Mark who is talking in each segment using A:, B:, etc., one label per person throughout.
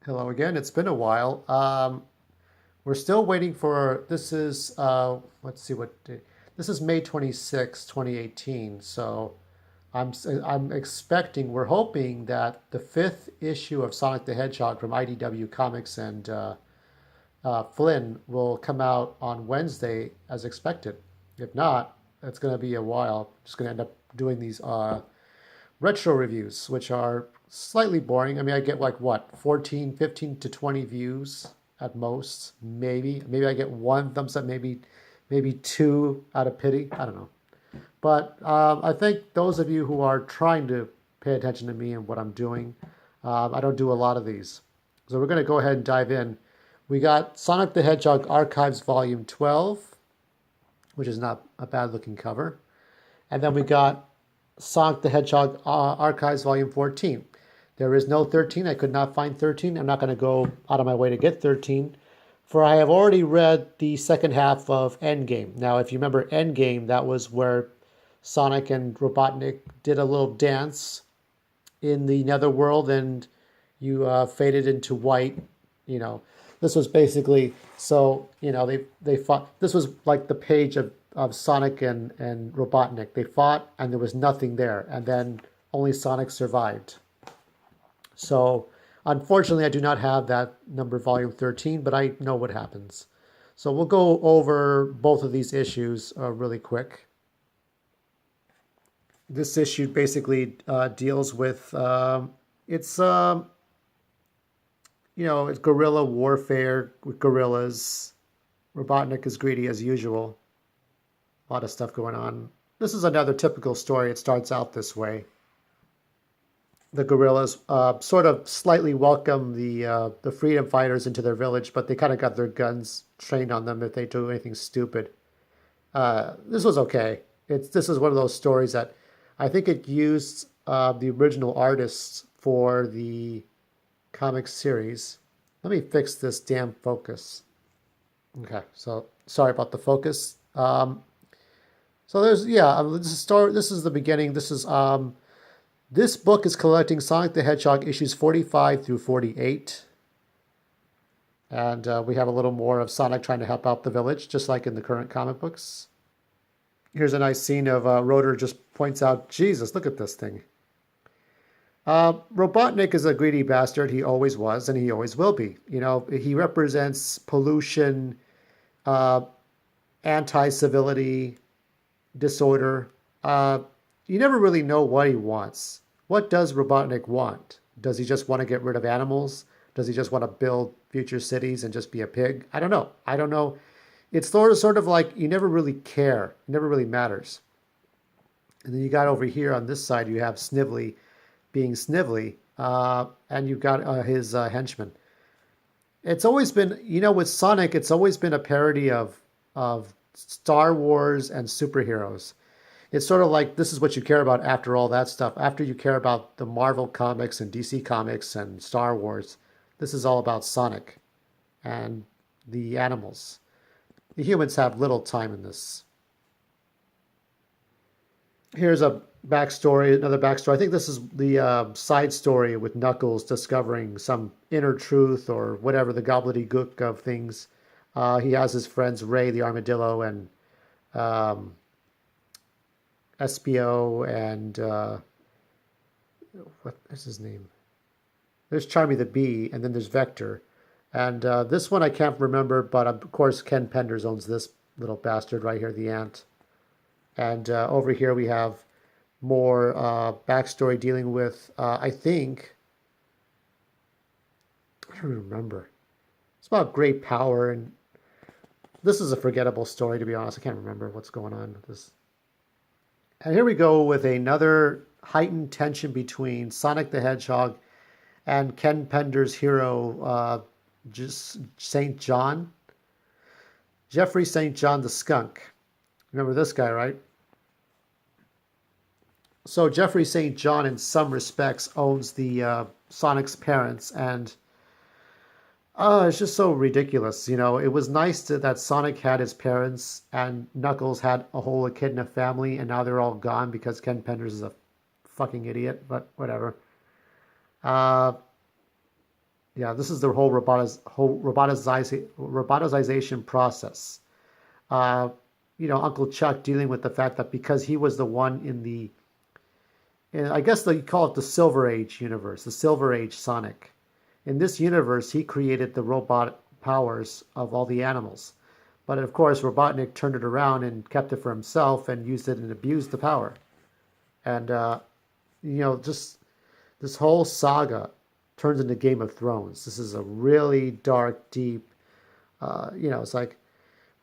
A: Hello again. It's been a while. We're still waiting for this is let's see what day. This is May 26, 2018. So I'm expecting we're hoping that the fifth issue of Sonic the Hedgehog from IDW Comics and Flynn will come out on Wednesday as expected. If not, it's going to be a while. Just going to end up doing these retro reviews, which are slightly boring. I mean, I get like what, 14, 15 to 20 views at most, maybe. Maybe I get one thumbs up, maybe two out of pity. I don't know. But I think those of you who are trying to pay attention to me and what I'm doing, I don't do a lot of these. So we're going to go ahead and dive in. We got Sonic the Hedgehog Archives Volume 12, which is not a bad looking cover. And then we got Sonic the Hedgehog Archives Volume 14. There is no 13. I could not find 13. I'm not going to go out of my way to get 13, for I have already read the second half of Endgame. Now, if you remember Endgame, that was where Sonic and Robotnik did a little dance in the netherworld and you faded into white. You know, this was basically, so, they fought. This was like the page of Sonic and Robotnik. They fought and there was nothing there. And then only Sonic survived. So unfortunately, I do not have that number, volume 13, but I know what happens. So we'll go over both of these issues really quick. This issue basically deals with, it's, it's guerrilla warfare with gorillas. Robotnik is greedy as usual. A lot of stuff going on. This is another typical story. It starts out this way. The guerrillas sort of slightly welcome the freedom fighters into their village, but they kind of got their guns trained on them if they do anything stupid. This was okay. This is one of those stories that I think it used the original artists for the comic series. Let me fix this damn focus. Okay, so sorry about the focus. So there's this is the beginning. This book is collecting Sonic the Hedgehog issues 45 through 48. And we have a little more of Sonic trying to help out the village, just like in the current comic books. Here's a nice scene of Rotor just points out, Jesus, look at this thing. Robotnik is a greedy bastard. He always was, and he always will be. He represents pollution, anti-civility, disorder. You never really know what he wants. What does Robotnik want? Does he just want to get rid of animals? Does he just want to build future cities and just be a pig? I don't know. It's sort of like you never really care. It never really matters. And then you got over here on this side, you have Snively being Snively, and you've got his henchman. It's always been, with Sonic, it's always been a parody of Star Wars and superheroes. It's sort of like this is what you care about after all that stuff. After you care about the Marvel comics and DC comics and Star Wars, this is all about Sonic and the animals. The humans have little time in this. Here's another backstory. I think this is the side story with Knuckles discovering some inner truth or whatever, the gobbledygook of things. He has his friends Ray the Armadillo and SPO and what is his name? There's Charmy the Bee, and then there's Vector. And this one I can't remember, but of course Ken Penders owns this little bastard right here, the ant. And over here we have more backstory dealing with, I don't remember. It's about great power, and this is a forgettable story, to be honest. I can't remember what's going on with this. And here we go with another heightened tension between Sonic the Hedgehog and Ken Pender's hero, St. John. Jeffrey St. John the Skunk. Remember this guy, right? So Jeffrey St. John, in some respects, owns the Sonic's parents, and it's just so ridiculous. It was nice that Sonic had his parents and Knuckles had a whole echidna family, and now they're all gone because Ken Penders is a fucking idiot, but whatever. Yeah, this is the whole roboticization process. Uh, Uncle Chuck dealing with the fact that because he was the one I guess they call it the Silver Age universe, the Silver Age Sonic. In this universe, he created the robot powers of all the animals. But of course, Robotnik turned it around and kept it for himself and used it and abused the power. And, just this whole saga turns into Game of Thrones. This is a really dark, deep, it's like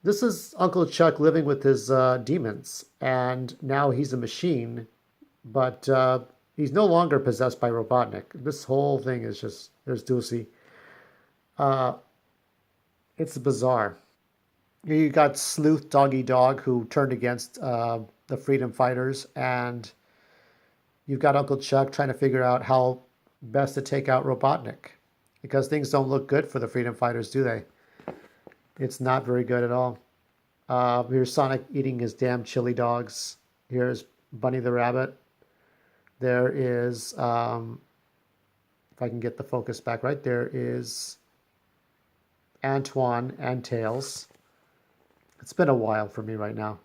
A: this is Uncle Chuck living with his demons, and now he's a machine, but he's no longer possessed by Robotnik. This whole thing is just there's Dulcie. Uh, it's bizarre. You got Sleuth Doggy Dog who turned against the freedom fighters, and you've got Uncle Chuck trying to figure out how best to take out Robotnik because things don't look good for the freedom fighters, do they? It's not very good at all. Here's Sonic eating his damn chili dogs. Here's Bunny the Rabbit. There is, if I can get the focus back right, there is Antoine and Tails. It's been a while for me right now.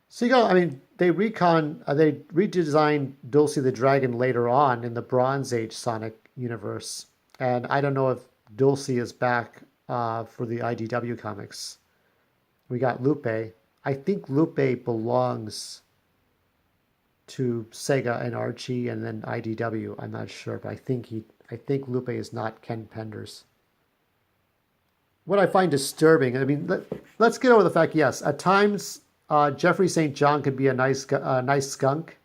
A: So they redesigned Dulcie the Dragon later on in the Bronze Age Sonic universe. And I don't know if Dulcie is back for the IDW comics. We got Lupe. I think Lupe belongs to Sega and Archie and then IDW. I'm not sure, but I think Lupe is not Ken Penders. What I find disturbing, let's get over the fact, yes, at times Jeffrey St. John could be a nice skunk,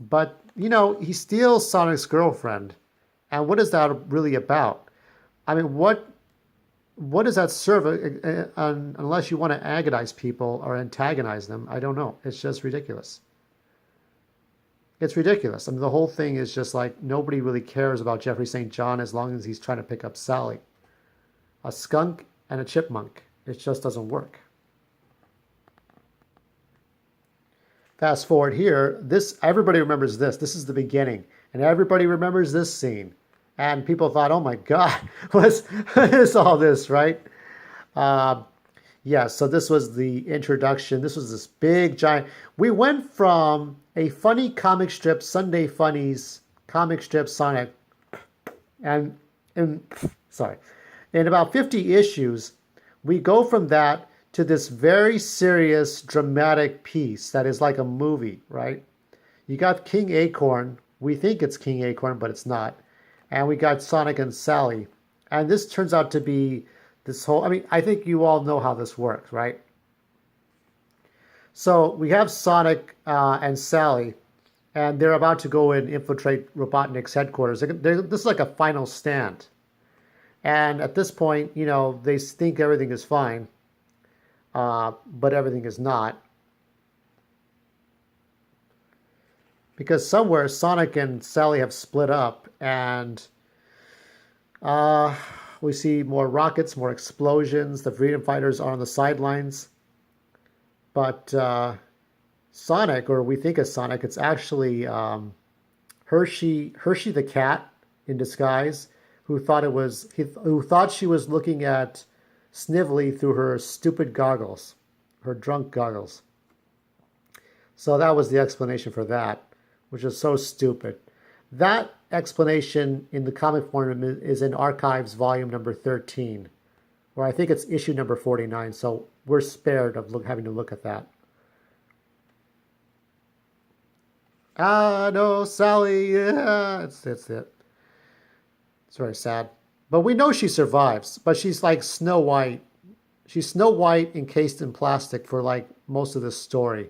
A: but, he steals Sonic's girlfriend. And what is that really about? What does that serve unless you want to agonize people or antagonize them? I don't know. It's just ridiculous. It's ridiculous. The whole thing is just like nobody really cares about Jeffrey St. John as long as he's trying to pick up Sally. A skunk and a chipmunk. It just doesn't work. Fast forward here. Everybody remembers this. This is the beginning. And everybody remembers this scene. And people thought, oh my God, what is all this, right? So this was the introduction. This was this big, giant. We went from a funny comic strip, Sunday Funnies comic strip Sonic, and in about 50 issues, we go from that to this very serious, dramatic piece that is like a movie, right? You got King Acorn. We think it's King Acorn, but it's not. And we got Sonic and Sally. And this turns out to be this whole... I think you all know how this works, right? So we have Sonic and Sally, and they're about to go and infiltrate Robotnik's headquarters. This is like a final stand. And at this point, they think everything is fine, but everything is not. Because somewhere Sonic and Sally have split up, and we see more rockets, more explosions. The freedom fighters are on the sidelines. But Sonic, or we think it's Sonic, it's actually Hershey the cat in disguise, who thought she was looking at Snively through her stupid goggles, her drunk goggles. So that was the explanation for that, which is so stupid. That explanation in the comic form is in Archives volume number 13, where I think it's issue number 49, so we're spared of having to look at that. Ah, no, Sally, yeah, it's it. It's very sad. But we know she survives, but she's like Snow White. She's Snow White encased in plastic for like most of this story.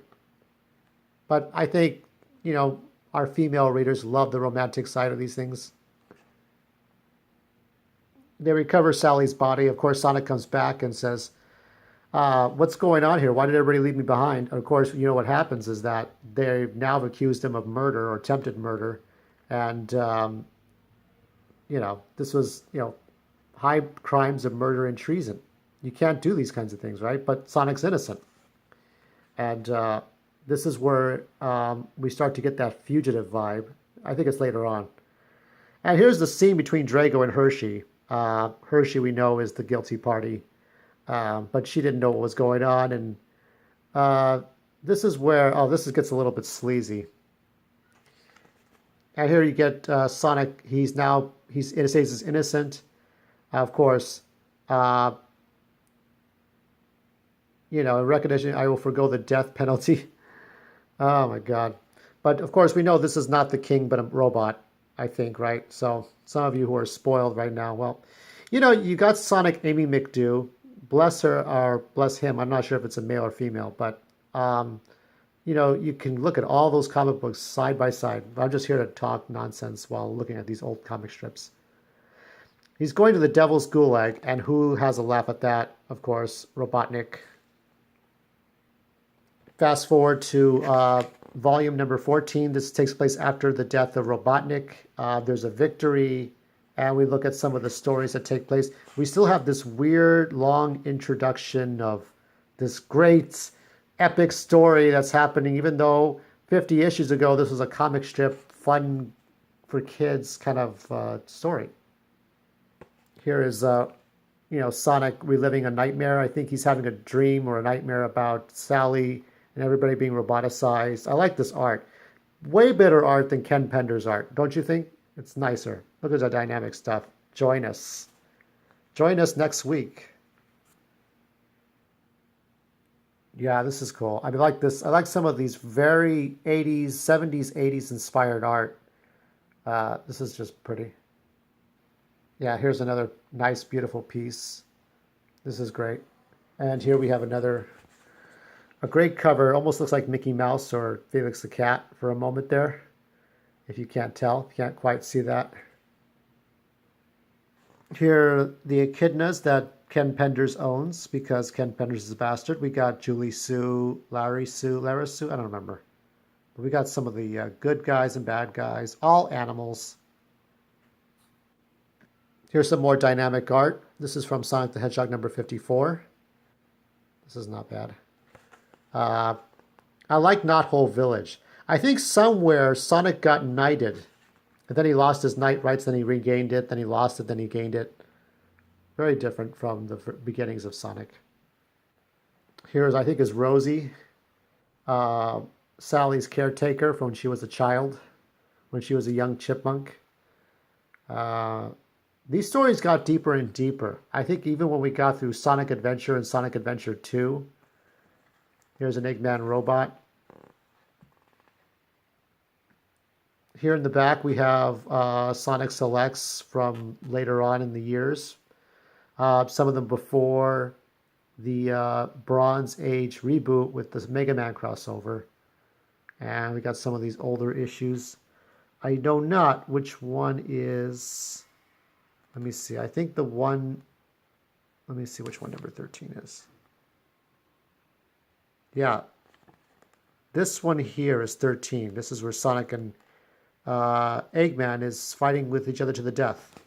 A: But I think, our female readers love the romantic side of these things. They recover Sally's body. Of course, Sonic comes back and says, what's going on here? Why did everybody leave me behind? And of course, what happens is that they now have accused him of murder or attempted murder. And, this was, high crimes of murder and treason. You can't do these kinds of things, right? But Sonic's innocent. And this is where we start to get that fugitive vibe. I think it's later on. And here's the scene between Drago and Hershey. Hershey, we know, is the guilty party, but she didn't know what was going on. And uh, this is where, oh, gets a little bit sleazy. And here you get Sonic. It says he's innocent. Of course, uh, in recognition, I will forgo the death penalty. Oh my God. But of course, we know this is not the king, but a robot, I think, right? So some of you who are spoiled right now, well, you got Sonic Amy McDo. Bless her or bless him. I'm not sure if it's a male or female, but, you can look at all those comic books side by side. I'm just here to talk nonsense while looking at these old comic strips. He's going to the Devil's Gulag, and who has a laugh at that? Of course, Robotnik. Fast forward to volume number 14. This takes place after the death of Robotnik. There's a victory, and we look at some of the stories that take place. We still have this weird, long introduction of this great, epic story that's happening, even though 50 issues ago, this was a comic strip, fun for kids kind of story. Here is, Sonic reliving a nightmare. I think he's having a dream or a nightmare about Sally and everybody being roboticized. I like this art. Way better art than Ken Pender's art, don't you think? It's nicer. Look at the dynamic stuff. Join us. Join us next week. Yeah, this is cool. I like this. I like some of these very 80s, 70s, 80s inspired art. This is just pretty. Yeah, here's another nice, beautiful piece. This is great. And here we have a great cover. Almost looks like Mickey Mouse or Felix the Cat for a moment there. If you can't tell, you can't quite see that. Here are the echidnas that Ken Penders owns because Ken Penders is a bastard. We got Julie Sue, Lara Sue, I don't remember. But we got some of the good guys and bad guys, all animals. Here's some more dynamic art. This is from Sonic the Hedgehog number 54. This is not bad. I like Knothole Village. I think somewhere Sonic got knighted. And then he lost his knight rights, then he regained it, then he lost it, then he gained it. Very different from the beginnings of Sonic. Here's, I think, is Rosie, Sally's caretaker from when she was a child, when she was a young chipmunk. These stories got deeper and deeper. I think even when we got through Sonic Adventure and Sonic Adventure 2, here's an Eggman robot. Here in the back, we have Sonic Selects from later on in the years. Some of them before the Bronze Age reboot with this Mega Man crossover. And we got some of these older issues. I know not which one is... Let me see. I think the one... Let me see which one number 13 is. Yeah. This one here is 13. This is where Sonic and Eggman is fighting with each other to the death.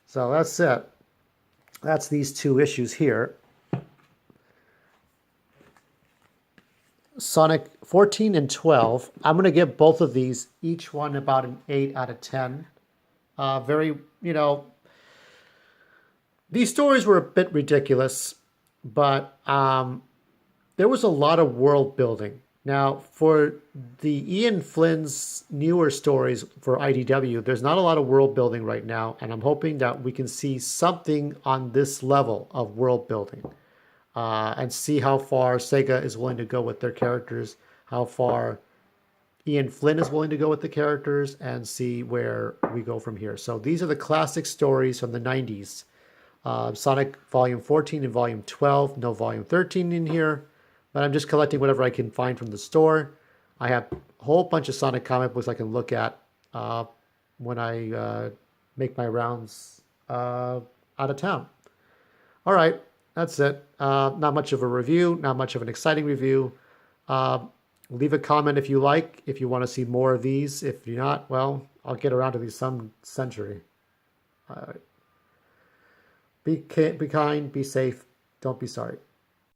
A: So that's it. That's these two issues here. Sonic 14 and 12. I'm going to give both of these, each one about an 8 out of 10. Very, these stories were a bit ridiculous, but there was a lot of world building. Now, for the Ian Flynn's newer stories for IDW, there's not a lot of world building right now, and I'm hoping that we can see something on this level of world building and see how far Sega is willing to go with their characters, how far Ian Flynn is willing to go with the characters, and see where we go from here. So these are the classic stories from the 90s. Sonic Volume 14 and Volume 12, no Volume 13 in here. But I'm just collecting whatever I can find from the store. I have a whole bunch of Sonic comic books I can look at when I make my rounds out of town. All right, that's it. Not much of a review, not much of an exciting review. Leave a comment if you like, if you want to see more of these. If you're not, well, I'll get around to these some century. All right. Be kind, be safe, don't be sorry.